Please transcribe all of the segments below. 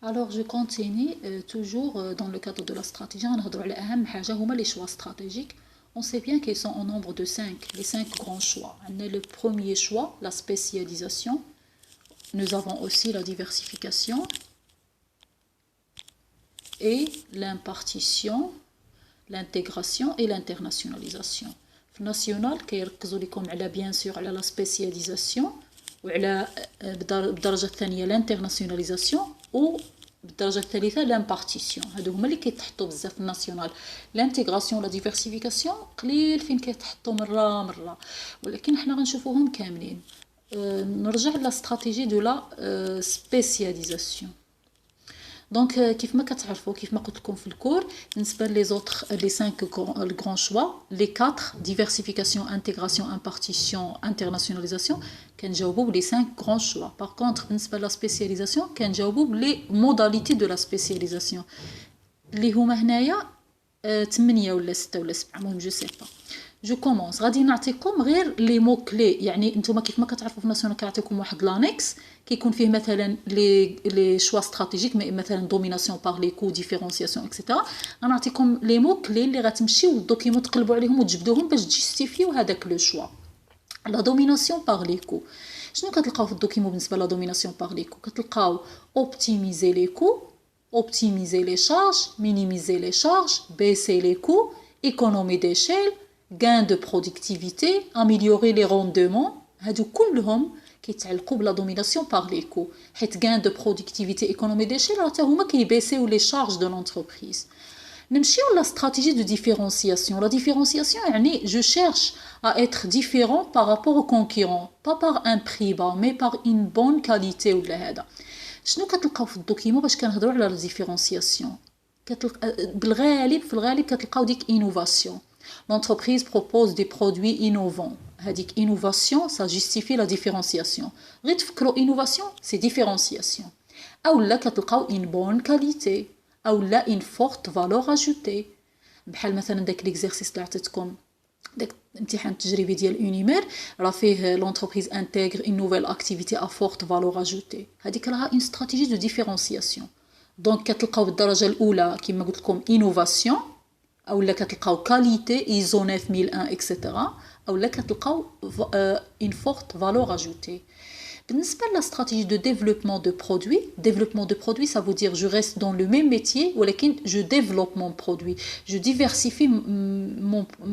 Alors, je continue toujours dans le cadre de la stratégie. On a les choix stratégiques. On sait bien qu'ils sont au nombre de 5, les 5 grands choix. On a le premier choix, la spécialisation. Nous avons aussi la diversification et l'impartition, l'intégration et l'internationalisation. National, كيركزوا لكم على bien sûr على la spécialisation وعلى بالدرجة الثانية l'internationalisation بالدرجة الثالثة l'impartition. هادو هما اللي كيتحطوا بزاف في الناسيونال. l'intégration la diversification قليل فين كيتحطوا مرة ولكن حنا غنشوفوهم كاملين. نرجع لاستراتيجي دو لا spécialisation. دونك كيف ما كتعرفوا كيف ما قلت لكم في الكور بالنسبه لي زوتر لي 5 غران شوا لي 4 ديفيرسيفيكاسيون انتغراسيون امبارتيسيون انترناسيوناليزاسيون كنجاوبوا بلي 5 غران شوا. باغ كونطخ بالنسبه لا سبيسياليزاسيون كنجاوبوا بلي موداليتي دو لا سبيسياليزاسيون اللي هما هنايا 8 ولا 6 ولا 7 المهم جو سي با. جو كومونس غادي نعطيكم غير لي مو كلي. يعني نتوما كيف ما كتعرفوا في ناسيونال كيعطيكم واحد لانكس كيكون فيه مثلا لي شوا استراتيجيك مثلا دوميناسيون بار لي كو ديفيرونسياسيون اكسيتيرا. غنعطيكم لي مو كلي اللي غتمشيو للدوكيمون تقلبوا عليهم وتجبدوهم باش تجيستيفيو هذاك لو شوا. لا دوميناسيون بار لي كو شنو كتلقاو في الدوكيمون بالنسبه لا دوميناسيون بار لي كو؟ كتلقاو اوبتيميزي لي كو، optimiser les charges, minimiser les charges, baisser les coûts, économie d'échelle, gain de productivité, améliorer les rendements. هادو كلهم كيتعلقوا بلا دوميناسيون بار لي كو حيت gain de productivité économie d'échelle حتى هما كيبيسيو لي شارج دو لونتربريز. نمشيو لا stratégie de différenciation. La différenciation يعني je cherche à être différent par rapport aux concurrents, pas par un prix bas mais par une bonne qualité ولا هذا. شنو كتلقاو في الدوكيمون باش كنهضروا على لا ديفيرونسياسيون؟ بالغالب في الغالب كتلقاو ديك انوفاسيون. l'entreprise propose des produits innovants. هذيك innovation ça justifie la différenciation. غير تفكروا innovation c'est différenciation. او لا كتلقاو une bonne qualité او لا une forte valeur ajoutée. بحال مثلا داك ليكزيرسيس اللي عطيتكم داك الامتحان التجريبي ديال اونيمير راه فيه لونتربريز انتيغر اون نوفيل اكتيفيتي ا فورت فالور اجوتي. هذيك راها اون استراتيجي دو ديفيرونسياسيون. دونك كتلقاو بالدرجه الاولى كما قلت لكم انوفاسيون او لا كتلقاو كاليتي ايزو 9001 اكسيتيرا او لا كتلقاو اون فورت فالور اجوتي. بالنسبة à la stratégie de développement de produit, ça veut dire je reste dans le même métier, ولكن je développe mon produit, je diversifie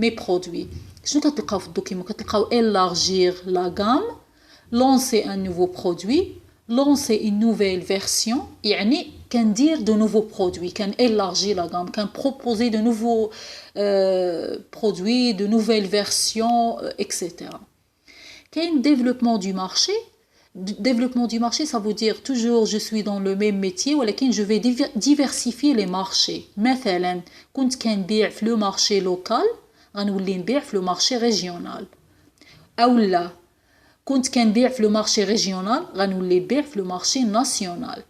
mes produits. شنو كتلقاو في الدوكيمون؟ كتلقاو élargir la gamme, lancer un nouveau produit, lancer une nouvelle version. يعني كندير de nouveaux produits, كان élargir la gamme, كان proposer de nouveaux produits, de nouvelles versions, etc. كاين développement du marché. Développement du marché, ça veut dire toujours je suis dans le même métier ولكن je vais diversifier les marchés. مثلا كنت كنبيع في لو مارشي لوكال غنولي نبيع في لو مارشي ريجيونال. او لا كنت كنبيع في لو مارشي ريجيونال غنولي نبيع في لو مارشي ناسيونال.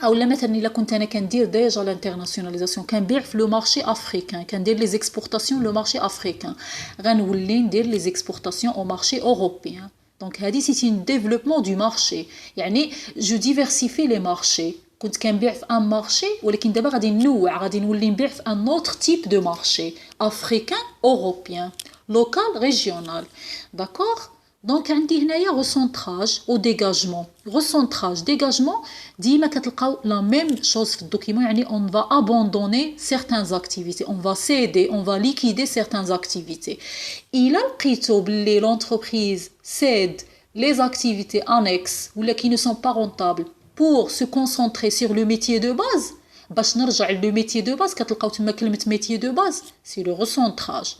او لا مثلا الا كنت انا كندير ديجا لانترناسيوناليزاسيون كنبيع في لو مارشي افريكان كندير لي زيكسبورطاسيون لو مارشي افريكان غنولي ندير لي زيكسبورطاسيون او مارشي اوروبيان. Donc هذه c'est un développement du marché. يعني je diversifie les marchés. كنت كنبيع في ان مارشي ولكن دابا غادي ننوع غادي نولي نبيع في ان اوتر تيب دو مارشي افريكان اوروبيان لوكال ريجيونال. داكور دونك عندي هنايا ريسونطراج او ديغاجمون. ريسونطراج ديغاجمون ديما كتلقاو لا ميم شوز في الدوكيمون. يعني on va abandonner certaines activités, on va céder, on va liquider certaines activités. إلا لقيتو باللي l'entreprise cède les activités annexes ou qui ne sont pas rentables pour se concentrer sur le métier de base, باش نرجع le métier de base كتلقاو تما كلمة métier de base c'est le recentrage.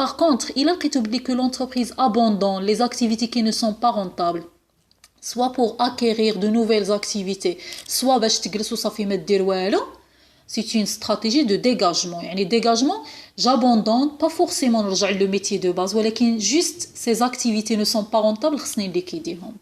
Par contre, il a établi que l'entreprise abandonne les activités qui ne sont pas rentables, soit pour acquérir de nouvelles activités, soit باش تجلسوا صافي ما دير والو. C'est une stratégie de dégagement. يعني dégagement, j'abandonne pas forcément نرجع le métier de base ولكن juste ces activités ne sont pas rentables خصني نليكيديهم.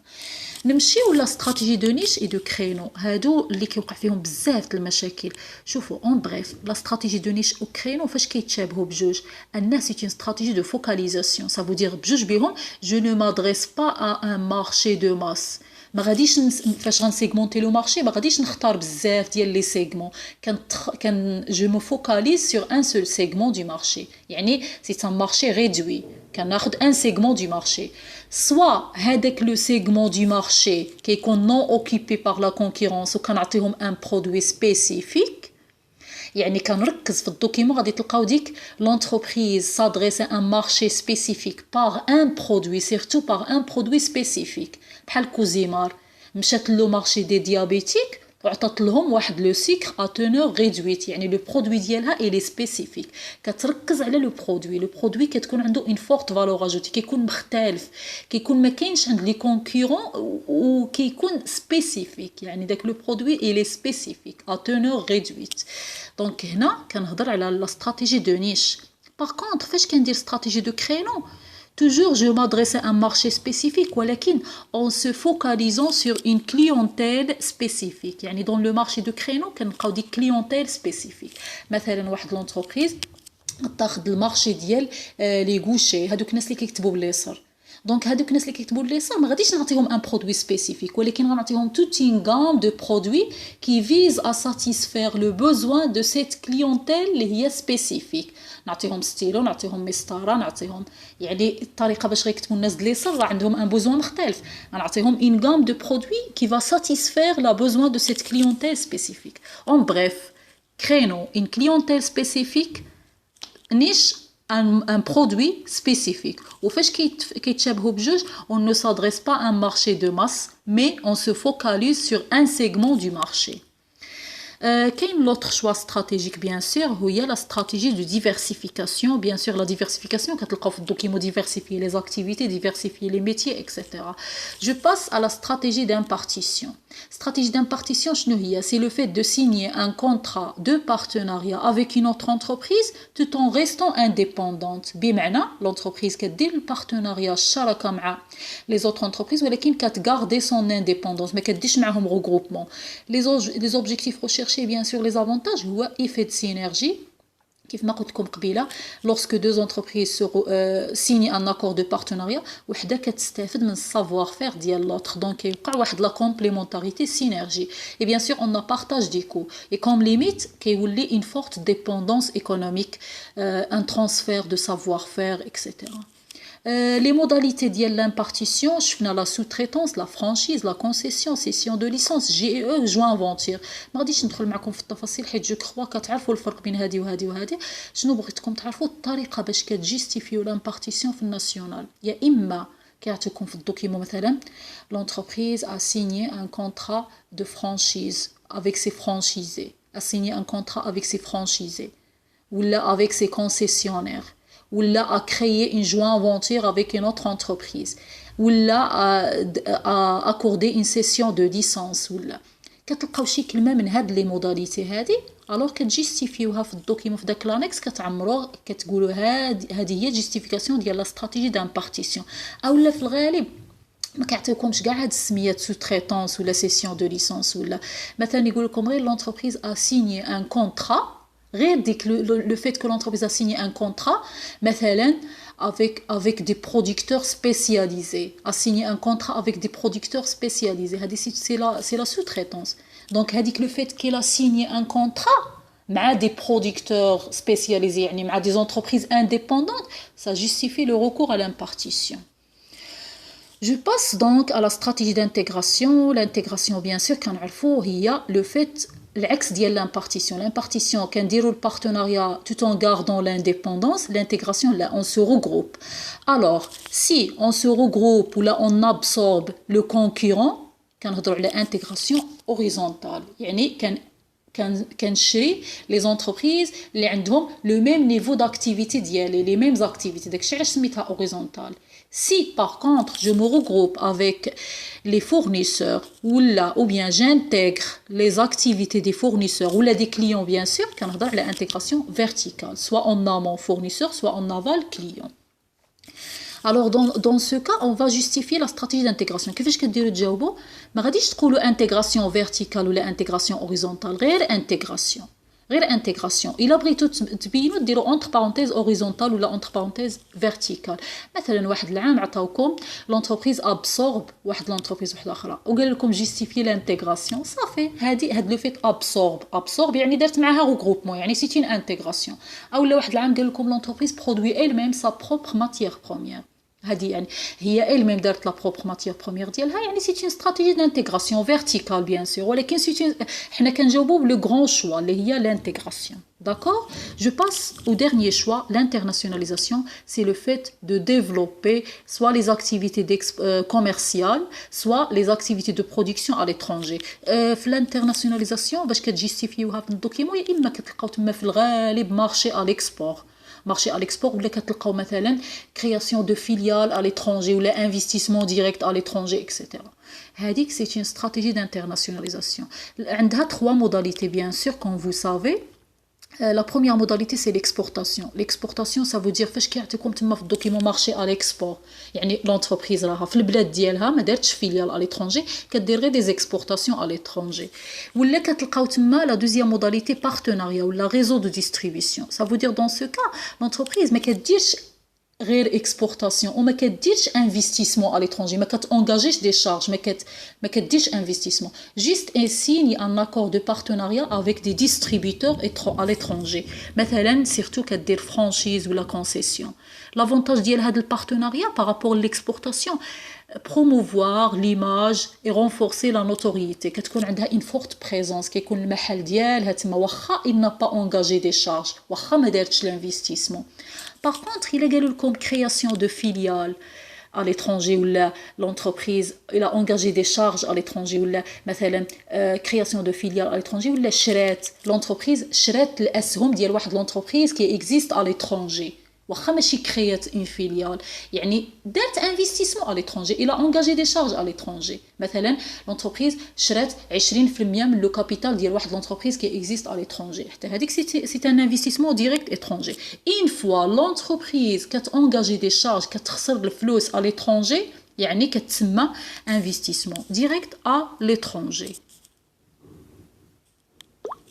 نمشيو لا استراتيجي دو نيش اي دو كرينو. هادو اللي كيوقع فيهم بزاف المشاكل. شوفوا اون بريف لا استراتيجي دو نيش او كرينو فاش كيتشابهوا بجوج. الناس سي اون استراتيجي دو فوكاليزاسيون. Ça veut dire بجوج بهم je ne m'adresse pas à un marché de masse. ما غاديش فاش غنسيغمونتي لو مارشي ما غاديش نختار بزاف ديال لي سيغمون كان جو مو فوكاليز سور ان سول سيغمون دو مارشي يعني سي ان مارشي ريدوي كناخذ ان سيغمون دو مارشي سوا هذاك لو سيغمون دو مارشي كيكون نون اوكيبي بار لا كونكورونس وكنعطيهم ان برودوي سبيسيفيك يعني كنركز في الدوكيمون غادي تلقاو ديك لونتربريز سادريس ان مارشي سبيسيفيك بار ان برودوي سيرتو بار ان برودوي سبيسيفيك بحال كوزيمار مشات لو مارشي دي ديابيتيك وعطات لهم واحد لو سيكر ا تونور ريدويت يعني لو برودوي ديالها الي سبيسيفيك كتركز على لو برودوي كتكون عنده اون فورت فالور اجوتي كيكون مختلف كيكون ما كاينش عند لي كونكورون وكيكون سبيسيفيك يعني داك لو برودوي الي سبيسيفيك ا تونور ريدويت دونك هنا كنهضر على لا استراتيجي دو نيش باغ كونطخ فاش كندير استراتيجي دو كرينو toujours je m'adresse à un marché spécifique ولكن en se focalisant sur une clientèle spécifique يعني dans le marché de créneau كنلقاو دي clientèle spécifique مثلا واحد لونتربريز تاخذ المارشي ديال لي غوشي هذوك الناس اللي كيكتبوا باليسر دونك هذوك الناس اللي كيكتبوا اليسار ما غاديش نعطيهم ان برودوي سبيسيفيك ولكن غنعطيهم توت اون غام دو برودوي كي فيز ا ساتيسفير لو بوزوان دو سيت كليونتيل اللي هي سبيسيفيك نعطيهم ستيلو نعطيهم مسطره نعطيهم يعني الطريقه باش غيكتبوا الناس د اليسار راه عندهم ان بوزوان مختلف غنعطيهم اون غام دو برودوي كي فا ساتيسفير لا بوزوان دو سيت كليونتيل سبيسيفيك اون بريف كرينو اون كليونتيل سبيسيفيك نيش un produit spécifique. Ou fait on ne s'adresse pas à un marché de masse, mais on se focalise sur un segment du marché. L'autre choix stratégique, bien sûr, il y a la stratégie de diversification. Bien sûr, la diversification, donc il faut diversifier les activités, diversifier les métiers, etc. Je passe à la stratégie d'impartition. Stratégie d'impartition, c'est le fait de signer un contrat de partenariat avec une autre entreprise tout en restant indépendante. Bimana, l'entreprise qui a dit le partenariat, les autres entreprises, mais qui a gardé son indépendance, mais qui a dit regroupement. Les objectifs recherchés, bien sûr, les avantages, هو effet de synergie. كيف ما قلت لكم قبيله lorsque deux entreprises signent un accord de partenariat وحده كتستافد من savoir faire ديال l'autre donc كيوقع واحد la complémentarité synergie et bien sûr on a partage des coûts et comme limite كيولي une forte dépendance économique un transfert de savoir faire etc. Les modalités de l'impartition, la sous-traitance, la franchise, la concession, cession de licence, GE, joint venture. ما غاديش ندخل معكم في التفاصيل حيت جو كخوا كتعرفوا الفرق بين هذه وهذه وهذه. شنو بغيتكم تعرفوا الطريقه باش كتجيستيفيو l'impartition في الناسيونال. يا اما كيعطيكم في الدوكيمون مثلا l'entreprise a signé un contrat de franchise avec ses franchisés, a signé un contrat avec ses franchisés ou là avec ses concessionnaires. Ou là a créé une joint venture avec une autre entreprise ou là a accordé une cession de licence ou là كتلقاو شي كلمه من هاد لي موداليتي هادي الوغ كتجيستيفيوها في الدوكيمون في داك لانكس كتعمروا كتقولوا هذه هي جيستيفيكاسيون ديال لا استراتيجي دامبارتيسيون اولا في الغالب ما كيعطيوكمش كاع هاد السميات سو تريتونس ولا سيسيون دو ليسونس ولا مثلا يقول لكم غير لونتربريز ا سيني ان كونطرا le fait que l'entreprise a signé un contrat avec des producteurs spécialisés a signé un contrat avec des producteurs spécialisés c'est la sous-traitance donc le fait qu'il a signé un contrat مع des producteurs spécialisés يعني مع des entreprises indépendantes ça justifie le recours à l'impartition. Je passe donc à la stratégie d'intégration. L'intégration bien sûr كنعرفوا هي le fait العكس ديال l'impartition كنديروا البارتناريا tout en gardant l'indépendance l'intégration là on se regroupe alors si on se regroupe ou là on absorbe le concurrent كنهضروا على intégration horizontale يعني كنشري les entreprises اللي عندهم le même niveau d'activité ديالي les mêmes activités داكشي علاش سميتها horizontale. Si par contre je me regroupe avec les fournisseurs ou bien j'intègre les activités des fournisseurs ou des clients bien sûr كنهضر على intégration verticale soit en amont fournisseur soit en aval client. Alors dans ce cas on va justifier la stratégie d'intégration. كيفاش كديروا تجاوبوا ما غاديش تقولوا intégration verticale ou intégration horizontale غير intégration غير انتغراسيون. الا بغيتو تبينوا ديروا اونتر بارونتيز اوريزونتال ولا اونتر بارونتيز فيرتيكال. مثلا واحد العام عطاوكم لونتربريز ابسورب واحد لونتربريز وحده اخرى وقال لكم جيستيفي لانتغراسيون، صافي هاد لو فيت ابسورب يعني درت معاها غروبمون، يعني سيتي ان انتغراسيون. اولا واحد العام قال لكم لونتربريز برودوي ايل ميم سا بروبر ماتيير بروميير، هذه يعني هي ايل ميم دارت لا بروبر ماتيير بروميير ديالها، يعني سيتي اون استراتيجي دانتيغراسيون فيرتيكال بيان سور، ولكن سيتي حنا كنجاوبوا بلو غران شوا اللي هي لانتيغراسيون. D'accord? Je passe au dernier choix, l'internationalisation. C'est le fait de développer soit les activités commerciales, soit les activités de production à l'étranger. L'internationalisation, باش كتجيستيفيوها في الدوكيمون يا اما كتلقاو تما في الغالب مارشي à l'export. Marché à l'export, ولا كتلقاو مثلا création de filiales à l'étranger ولا investissement direct à l'étranger, etc. هذيك c'est une stratégie d'internationalisation. عندها trois modalités bien sûr, comme vous savez. La première modalité c'est l'exportation. L'exportation ça veut dire فاش كيعطيكم تما في الدوكيمون مارشي à l'export، يعني l'entreprise راها في البلاد ديالها ما دارتش فيليال à l'étranger، كدير غير des exportations à l'étranger. ولا كتلقاو تما la deuxième modalité partenariat ولا réseau de distribution. Ça veut dire dans ce cas l'entreprise ما كديرش غير اكسبورتاسيون وما كديرش انفستيسمون على لترونجي، ما كتونجاجيش دي شارج، ما كديرش انفستيسمون، جيست ان سيني ان اكور دو بارتناريا افيك دي ديستريبيوتور على لترونجي، مثلا سيرتو كدير فرانشيز ولا كونسيسيون. لافونتاج ديال هذا البارتناريا بارابور ليكسبورتاسيون promouvoir l'image et renforcer la notoriété. كتكون عندها une forte présence، كيكون المحل ديالها تما واخا il n'a pas engagé des charges، واخا ما دارتش l'investissement. Par contre, il a قالوا لكم création de filiales à l'étranger ولا l'entreprise il a engagé des charges à l'étranger ولا مثلا création de filiales à l'étranger ولا شرات l'entreprise شرات الاسهم ديال واحد l'entreprise qui existe à l'étranger، واخا ماشي كريات اون فيليال، يعني دارت انفستيسمون على لترونجي، الى انغاجي دي شارج على لترونجي. مثلا لونتربريز شرات 20% من لو كابيتال ديال واحد لونتربريز كي اكزيست على لترونجي، حتى هذيك سي ان انفستيسمون ديريكت اترونجي. اون فوا لونتربريز كتانغاجي دي شارج كتخسر الفلوس على لترونجي، يعني كتسمى انفستيسمون ديريكت على لترونجي.